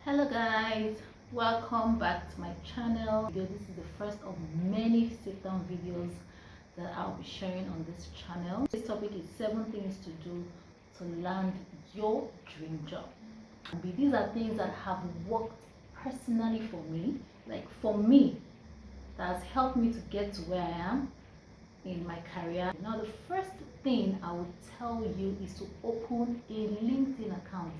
Hello guys, welcome back to my channel. This is the first of many sit-down videos that I'll be sharing on this channel. This topic is 7 things to do to land your dream job. These are things that have worked personally for me, that has helped me to get to where I am in my career. Now the first thing I would tell you is to open a LinkedIn account.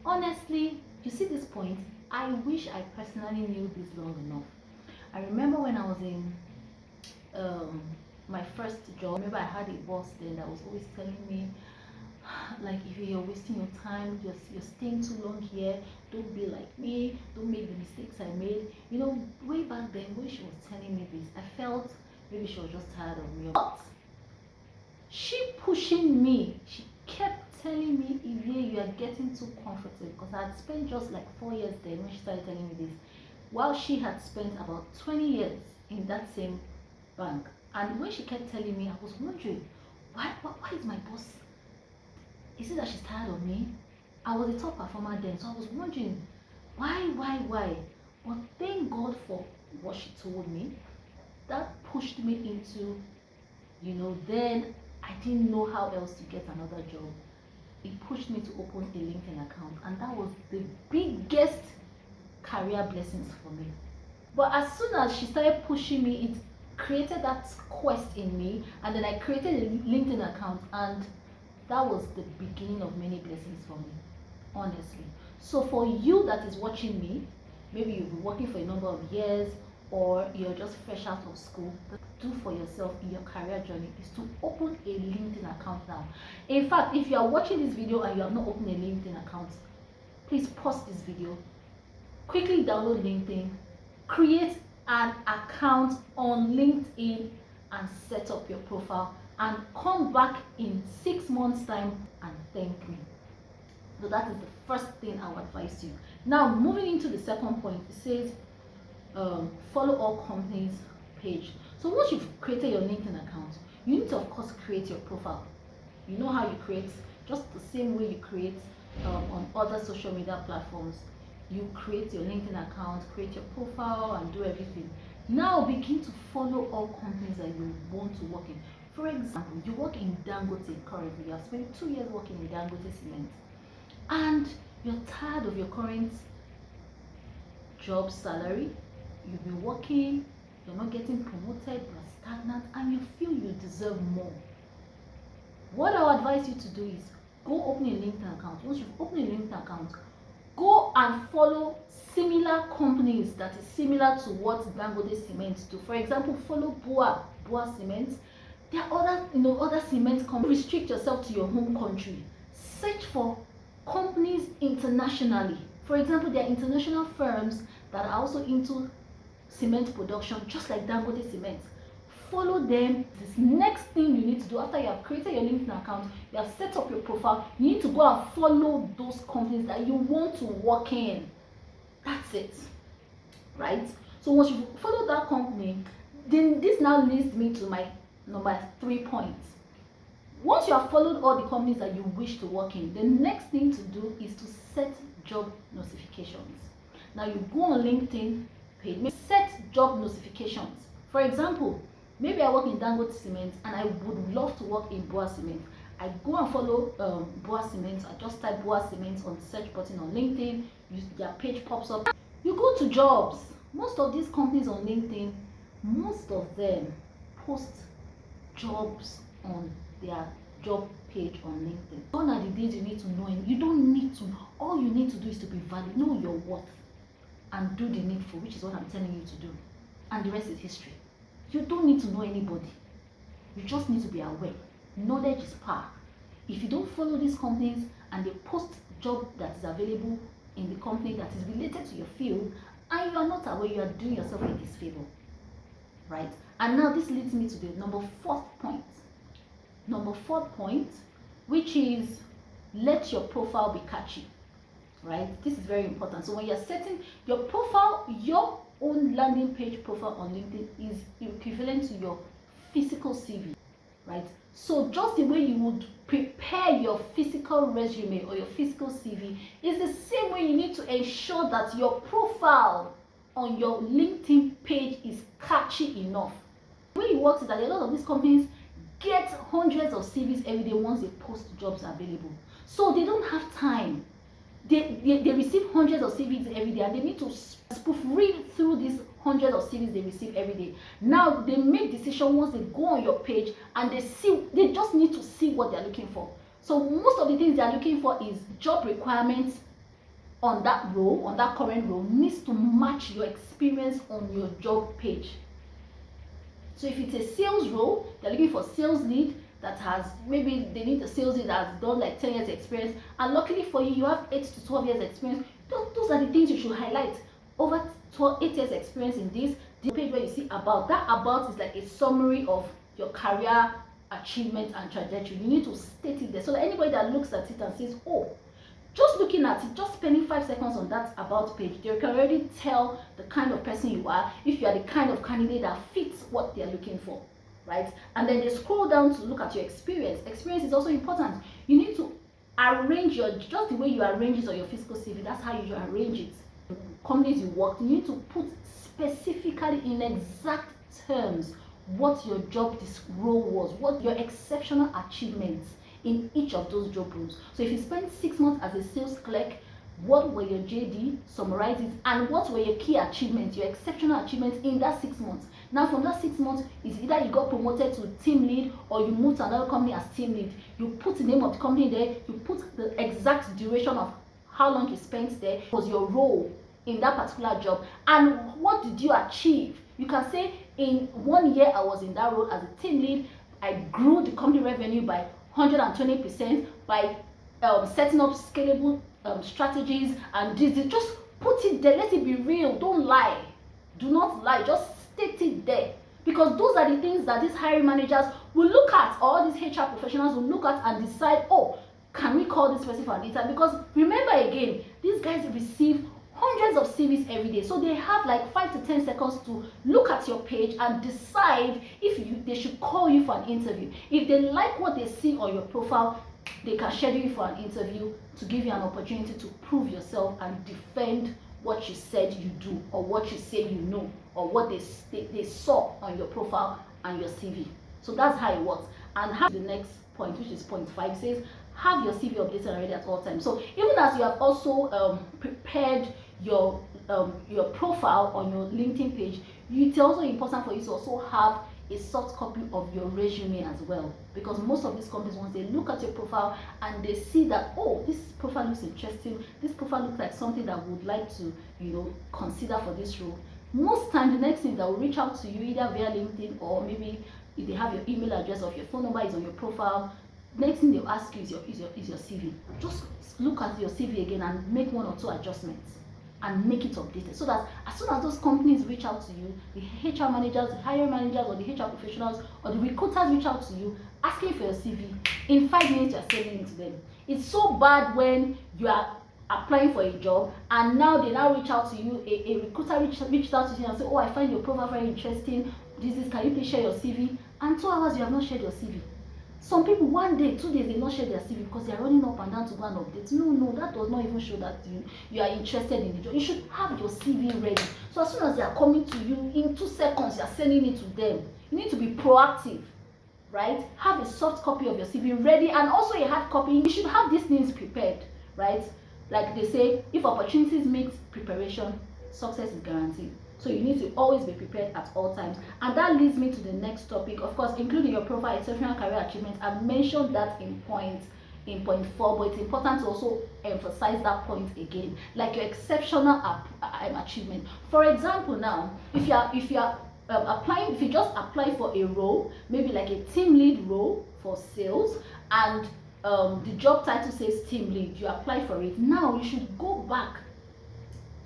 Honestly, you see this point, I wish I personally knew this long enough. I remember when I was in my first job, I remember I had a boss then that was always telling me, like, if you're wasting your time, you're staying too long here, don't be like me, don't make the mistakes I made. You know, way back then when she was telling me this, I felt maybe she was just tired of me. But she pushing me, she kept telling me, Ivy, you are getting too comfortable, because I had spent just like 4 years there when she started telling me this, while she had spent about 20 years in that same bank. And when she kept telling me, I was wondering, why is my boss, is it that she's tired of me? I was a top performer then, so I was wondering why. But thank God for what she told me. That pushed me into, then I didn't know how else to get another job. It pushed me to open a LinkedIn account, and that was the biggest career blessings for me. But as soon as she started pushing me, it created that quest in me, and then I created a LinkedIn account, and that was the beginning of many blessings for me, honestly. So for you that is watching me, maybe you've been working for a number of years, or you're just fresh out of school, do for yourself in your career journey is to open a LinkedIn account now. In fact, if you are watching this video and you have not opened a LinkedIn account, please pause this video, quickly download LinkedIn, create an account on LinkedIn and set up your profile, and come back in 6 months time and thank me. So that is the first thing I would advise you. Now moving into the second point, it says follow all companies page. So once you've created your LinkedIn account, you need to of course create your profile. You know how you create, just the same way you create on other social media platforms. You create your LinkedIn account, create your profile, and do everything. Now begin to follow all companies that you want to work in. For example, you work in Dangote currently. You have spent 2 years working in Dangote Cement, and you're tired of your current job salary. You've been working, you're not getting promoted, you're stagnant, and you feel you deserve more. What I'll advise you to do is go open a LinkedIn account. Once you've opened a LinkedIn account, go and follow similar companies that is similar to what Dangote Cement do. For example, follow Bua Cement. There are other cement companies. Restrict yourself to your home country. Search for companies internationally. For example, there are international firms that are also into cement production, just like Dangote Cement. Follow them. This next thing you need to do after you have created your LinkedIn account, you have set up your profile, you need to go and follow those companies that you want to work in. That's it, right? So once you follow that company, then this now leads me to my number 3 points. Once you have followed all the companies that you wish to work in, the next thing to do is to set job notifications. Now you go on LinkedIn page, set job notifications. For example, maybe I work in Dangote Cement and I would love to work in Bua Cement. I go and follow Bua Cement. I just type Bua Cement on the search button on LinkedIn. Their page pops up. You go to jobs. Most of these companies on LinkedIn, most of them post jobs on their job page on LinkedIn. Gone are the days you need to know, and you don't need to. All you need to do is to be valid, know your worth, and do the needful, which is what I'm telling you to do. And the rest is history. You don't need to know anybody. You just need to be aware. Knowledge is power. If you don't follow these companies and they post job that is available in the company that is related to your field, and you are not aware, you are doing yourself a disfavor, right? And now this leads me to the number 4th point. Number 4th point, which is let your profile be catchy, right? This is very important. So when you're setting your profile, your own landing page profile on LinkedIn is equivalent to your physical CV. right? So just the way you would prepare your physical resume or your physical CV is the same way you need to ensure that your profile on your LinkedIn page is catchy enough. The way it works is that a lot of these companies get hundreds of CVs every day once they post jobs available. So they don't have time. They receive hundreds of CVs every day, and they need to read through these hundreds of CVs they receive every day. Now they make decision once they go on your page and they just need to see what they're looking for. So most of the things they're looking for is job requirements on that role, on that current role, needs to match your experience on your job page. So if it's a sales role, they're looking for sales lead that has, maybe they need a sales lead that has done like 10 years experience, and luckily for you, you have 8 to 12 years experience. Those are the things you should highlight. Over 8 years experience in this, the page where you see about, that about is like a summary of your career achievement and trajectory. You need to state it there so that anybody that looks at it and says, oh, just looking at it, just spending 5 seconds on that about page, they can already tell the kind of person you are, if you are the kind of candidate that fits what they're looking for, right? And then they scroll down to look at your experience. Experience is also important. You need to arrange just the way you arrange it on your physical CV, that's how you arrange it. Companies you worked, you need to put specifically in exact terms what your job role was, what your exceptional achievements in each of those job roles. So if you spent 6 months as a sales clerk, what were your JD, summarize it, and what were your key achievements, your exceptional achievements in that 6 months. Now from that 6 months, is either you got promoted to team lead or you moved to another company as team lead. You put the name of the company there, you put the exact duration of how long you spent there, was your role in that particular job, and what did you achieve. You can say in 1 year I was in that role as a team lead, I grew the company revenue by 120% by setting up scalable strategies, and just put it there. Let it be real. Don't lie. Do not lie. Just state it there, because those are the things that these hiring managers will look at, or these HR professionals will look at and decide, oh, can we call this person for an interview? Because remember again, these guys receive hundreds of CVs every day, so they have like 5 to 10 seconds to look at your page and decide if they should call you for an interview. If they like what they see on your profile, they can schedule you for an interview to give you an opportunity to prove yourself and defend what you said you do, or what you say you know, or what they saw on your profile and your CV. So that's how it works. And the next point, which is point 5, says have your CV updated already at all times. So even as you have also prepared your profile on your LinkedIn page, it's also important for you to also have a soft copy of your resume as well, because most of these companies, once they look at your profile and they see that, oh, this profile looks interesting, this profile looks like something that would like to, consider for this role, most times the next thing that will reach out to you either via LinkedIn, or maybe if they have your email address or your phone number is on your profile, next thing they'll ask you is your CV. Just look at your CV again and make 1 or 2 adjustments and make it updated, so that as soon as those companies reach out to you, the HR managers, the hiring managers, or the HR professionals, or the recruiters reach out to you asking for your CV, in 5 minutes you're sending it to them. It's so bad when you are applying for a job and now they now reach out to you, a recruiter reached out to you and say, oh, I find your profile very interesting, can you please share your CV? And 2 hours you have not shared your CV. Some people 1 day, 2 days, they not share their CV because they are running up and down to go and update. No, that does not even show that you are interested in the job. You should have your CV ready. So as soon as they are coming to you, in 2 seconds, you are sending it to them. You need to be proactive, right? Have a soft copy of your CV ready, and also a hard copy. You should have these things prepared, right? Like they say, if opportunities meet preparation, success is guaranteed. So you need to always be prepared at all times. And that leads me to the next topic, of course, including your profile, exceptional career achievements. I've mentioned that in point 4, but it's important to also emphasize that point again, like your exceptional achievement. For example, now, if you just apply for a role, maybe like a team lead role for sales, and the job title says team lead, you apply for it. Now you should go back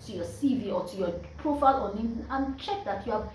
to your CV or to your profile on LinkedIn and check that you have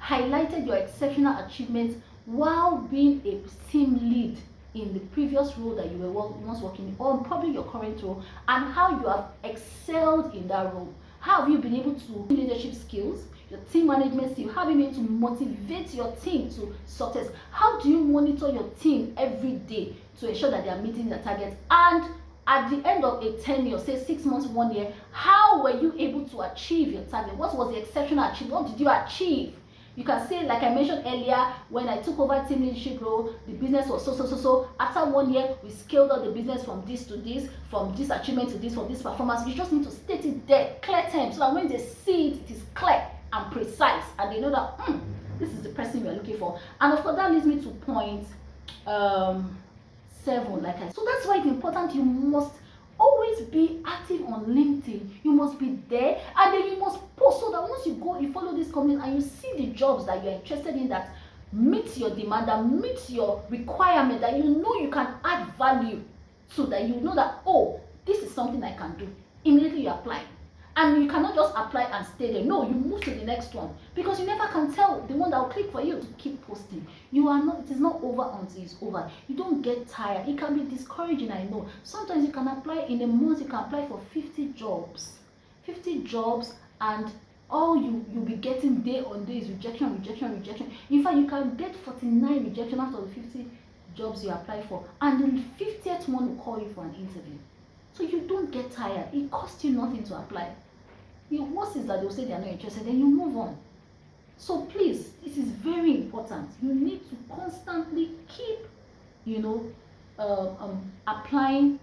highlighted your exceptional achievements while being a team lead in the previous role that you were once working in, or probably your current role, and how you have excelled in that role. How have you been able to leadership skills, your team management skill, how are you going to motivate your team to success? How do you monitor your team every day to ensure that they are meeting their targets? And at the end of a tenure, say 6 months, 1 year, how were you able to achieve your target? What was the exceptional achievement? What did you achieve? You can say, like I mentioned earlier, when I took over team leadership role, the business was so. After 1 year, we scaled up the business from this to this, from this achievement to this, from this performance. You just need to state it there, clear terms, so that when they see it, it is clear and precise, and they know that this is the person you are looking for. And of course, that leads me to point 7. Like I said, so that's why it's important. You must always be active on LinkedIn. You must be there, and then you must post, so that once you go, you follow this company and you see the jobs that you're interested in that meet your demand, that meet your requirement, that you know you can add value to, that you know that, oh, this is something I can do. Immediately you apply. And you cannot just apply and stay there. No, you move to the next one, because you never can tell the one that will click for you. Keep posting. You are not, it is not over until it's over. You don't get tired. It can be discouraging, I know. Sometimes you can apply in a month, you can apply for 50 jobs. 50 jobs, and all you'll be getting day on day is rejection. In fact, you can get 49 rejection out of the 50 jobs you apply for, and the 50th one will call you for an interview. So you don't get tired. It costs you nothing to apply. The worst is that they'll say they're not interested, then you move on. So please, this is very important. You need to constantly keep, applying.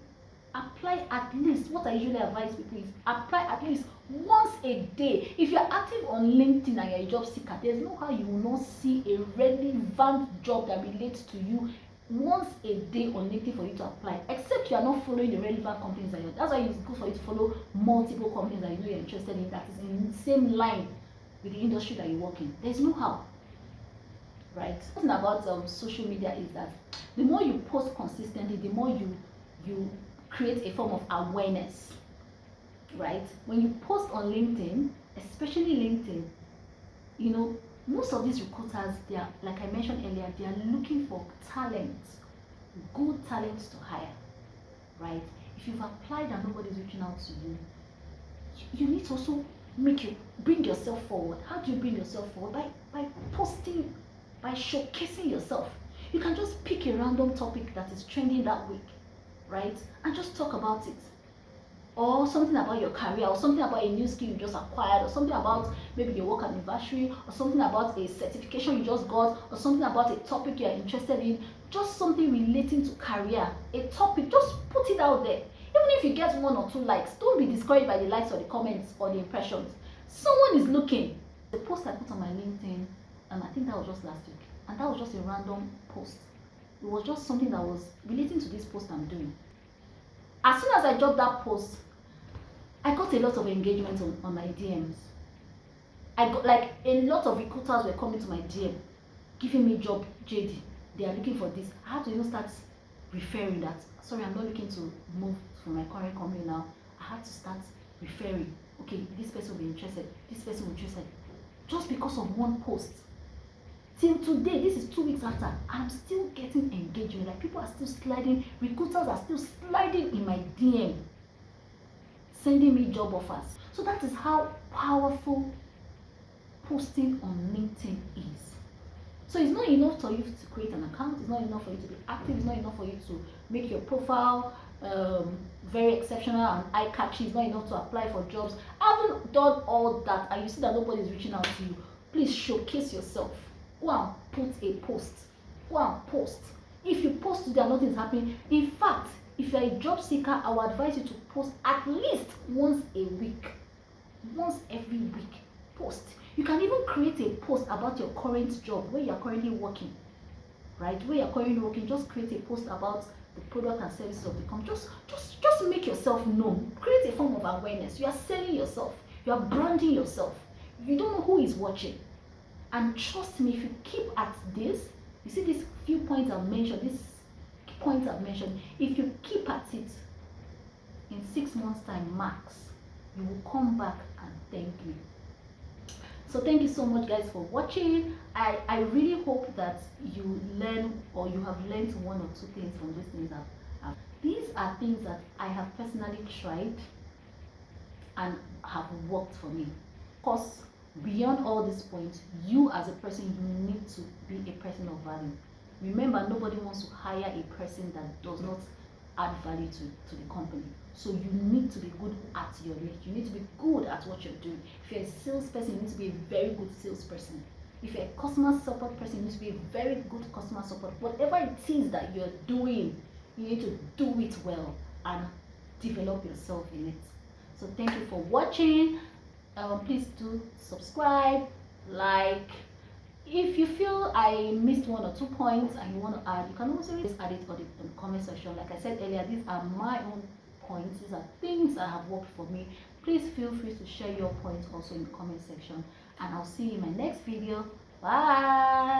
Apply at least, what I usually advise people is apply at least once a day. If you're active on LinkedIn and you're a job seeker, there's no how you will not see a relevant job that relates to you once a day on LinkedIn for you to apply, except you are not following the relevant companies that you're. That's why it's good for you to follow multiple companies that you know you're interested in, that is in the same line with the industry that you work in. There's no how, right? The thing about social media is that the more you post consistently, the more you create a form of awareness, right? When you post on LinkedIn, especially LinkedIn, most of these recruiters, they are, like I mentioned earlier, they are looking for talent, good talents to hire, right? If you've applied and nobody's reaching out to you, you need to also bring yourself forward. How do you bring yourself forward? By posting, by showcasing yourself. You can just pick a random topic that is trending that week, right? And just talk about it. Or something about your career, or something about a new skill you just acquired, or something about maybe your work anniversary, or something about a certification you just got, or something about a topic you're interested in, just something relating to career, a topic, just put it out there. Even if you get 1 or 2 likes, don't be discouraged by the likes or the comments or the impressions. Someone is looking. The post I put on my LinkedIn, I think that was just last week, and that was just a random post. It was just something that was relating to this post I'm doing. As soon as I dropped that post, I got a lot of engagement on my DMs. I got, like, a lot of recruiters were coming to my DM, giving me job JD. They are looking for this. I had to even start referring that. Sorry, I'm not looking to move from my current company now. I had to start referring. Okay, this person will be interested. This person will be interested. Just because of one post. Till today, this is 2 weeks after, I'm still getting engagement. Like, people are still sliding, recruiters are still sliding in my DM, sending me job offers. So that is how powerful posting on LinkedIn is. So it's not enough for you to create an account. It's not enough for you to be active. It's not enough for you to make your profile very exceptional and eye-catchy. It's not enough to apply for jobs. Having done all that and you see that nobody is reaching out to you, please showcase yourself. Go and put a post. Go and post. If you post today and nothing is happening, in fact, if you're a job seeker, I would advise you to post at least once a week. Once every week, post. You can even create a post about your current job, where you're currently working, right? Where you're currently working, just create a post about the product and services of the company. Just make yourself known. Create a form of awareness. You are selling yourself. You are branding yourself. You don't know who is watching. And trust me, if you keep at this, you see these few points I've mentioned, if you keep at it, in 6 months' time max, you will come back and thank me. So thank you so much, guys, for watching. I really hope that you learn, or you have learned 1 or 2 things from these things. These are things that I have personally tried and have worked for me. Of course, Beyond all these points, you as a person, you need to be a person of value. Remember, nobody wants to hire a person that does not add value to the company. So you need to be good at your niche. You need to be good at what you're doing. If you're a salesperson, you need to be a very good salesperson. If you're a customer support person, you need to be a very good customer support. Whatever it is that you're doing, you need to do it well and develop yourself in it. So thank you for watching. Please do subscribe, like. If you feel I missed one or two points and you want to add, you can also just add it on the comment section. Like I said earlier, these are my own points. These are things that have worked for me. Please feel free to share your points also in the comment section. And I'll see you in my next video. Bye.